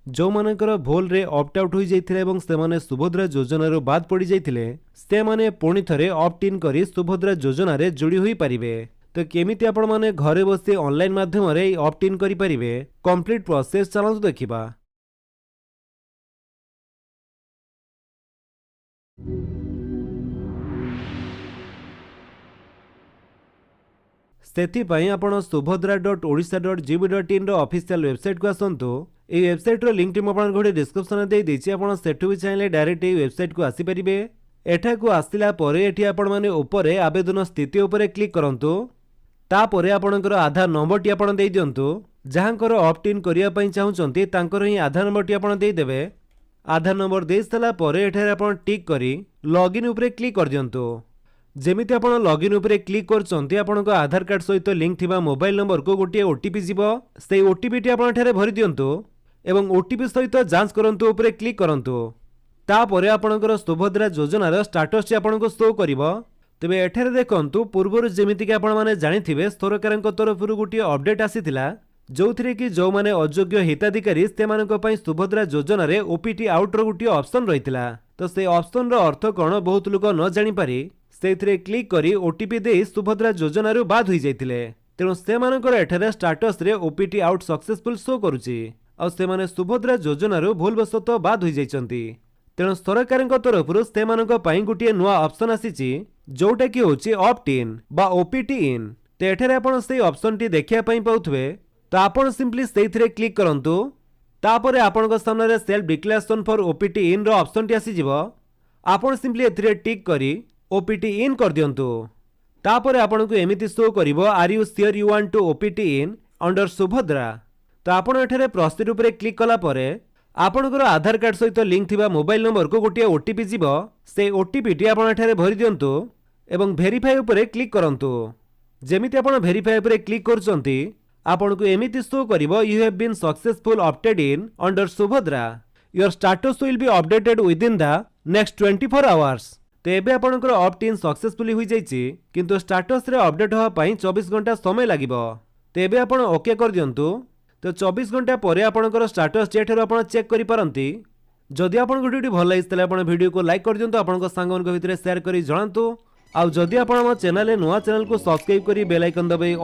जो मानकर भूल रे ऑप्ट आउट हो जाइथिले एवं सेमाने सुभद्रा योजना रो बाद पड़ी जाइथिले से माने पुणी थरे ऑप्ट इन करी सुभद्रा योजना रे जोड़ी होई परिबे। तो केमिति आपण माने घरे बसी ऑनलाइन माध्यम रे ऑप्ट इन करि परिबे कंप्लीट प्रोसेस चलंतु देखिबा। सेथिपाई आपण subhadra.odisha.gov.in रो ऑफिशियल वेबसाइट को आसंतु। ए वेबसाइट रो लिंक टी म आपण गोटे डिस्क्रिप्शन दे देछि, आपण सेठु भी चाहिले डायरेक्ट ए वेबसाइट को आसी परिबे। एठा को आसिला परे एठी आपण माने ऊपरे आवेदन स्थिति ऊपरे क्लिक करंतु। तापरे आपणकर आधार नंबर टी आपण देई दियंतु। जहांकर ऑप्ट इन करिया पई चाहुचंती तांकर ही आधार नंबर टी आपण देई देबे। आधार नंबर देई सला परे एठारे आपण टिक करी लॉगिन ऊपरे क्लिक कर दियंतु। जेमिति आपण लॉगिन ऊपरे क्लिक करचंती आपणको आधार कार्ड सहित लिंक थिबा मोबाइल नंबर को गोटे ओटीपी जीवो। सेई ओटीपी टी आपण एठारे भरि दियंतु एवं ओटीपी सहित जांच करंतु ऊपरे क्लिक करंतु। तापरे आपणकर सुभद्रा योजनार स्टेटस टी आपणको शो करिवो। तेबे एठारे देखंतु पूर्वरु जेमिति कि आपण माने जानिथिबे सरकारक तरफरु गोटे अपडेट आसीथिला जोथिरे कि जो माने अयोग्य हिताधिकारी सेमानक पई सुभद्रा योजना रे ओपीटी आउट रो गोटे ऑप्शन रहितला। तो से ऑप्शन रो अर्थ कोन बहुत लोक न जानि पारि सेथिरे क्लिक करी ओटीपी दे सुभद्रा योजना रो बाद होई जाइतिले। तेणु सेमानकर एठारे स्टेटस रे ओपीटी आउट सक्सेसफुल शो करूची आ सेमाने सुभद्रा योजना रो भूलवशत बाद होई जाइचंती। तेणु सरकारक तरफरु सेमानक पई गोटे नुआ ऑप्शन आसीची जोटा कि होची ऑप्ट इन बा ओपीटी इन। ते एठारे आपण सेई ऑप्शन टी देखिया पई पाउथबे। तो आपण सिंपली सेथिरे क्लिक करंतु। तापरे आपणक सामने रे self declaration for OPT in रो ऑप्शन टी आसी जिवो। आपण सिंपली एथिरे टिक करी ओपीटी इन कर दियंतु। तापरे आपणको एमिति शो करिवो are you sure you want to opt in under Subhadra. तो आपण एठारे प्रोसीड ऊपर क्लिक कला परे आपणकर आधार कार्ड सहित लिंक थिबा मोबाइल नंबर को गोटे ओटीपी जीवो। से ओटीपी टी आपण एठारे भरि दियंतु एवं वेरीफाई ऊपर क्लिक करंतु। जेमिति आपण वेरीफाई ऊपर क्लिक करचंती आपणको एमिति शो करिवो you have been successful opted in under Subhadra. Your status will be updated within the next 24 hours. तो एबे आपणकर ऑप्ट इन सक्सेसफुली होई जाइछि किंतु स्टेटस रे अपडेट होवा पई 24 घंटा समय लागिवो। तो एबे आपण ओके कर दियंतु। तो 24 घंटा परे आपणकर स्टेटस जेठरो आपण चेक करि पारंती। जदि आपन वीडियो भल लागितले आपण वीडियो को लाइक कर दियंतु, आपन सांगन भितर शेयर करि जणांतु। आ जदि आपण हम चैनल नुआ चैनल को सब्सक्राइब करी बेल आइकन दबाई